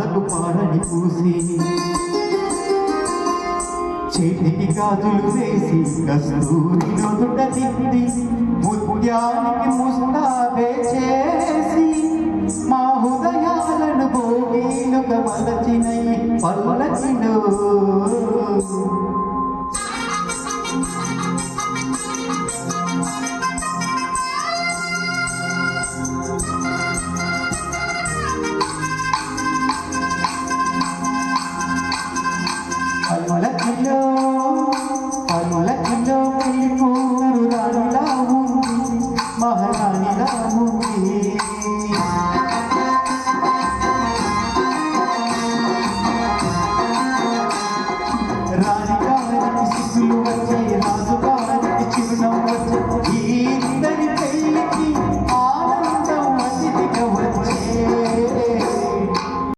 పాలకు పాలని పూసి చేతికి గాజులు వేసి కస్తూరి నొదుట దిద్ది ముత్యానికి ముస్తాబే చేసి మా హృదయాలను భోగిలుగా మలచినై పల్లకిలో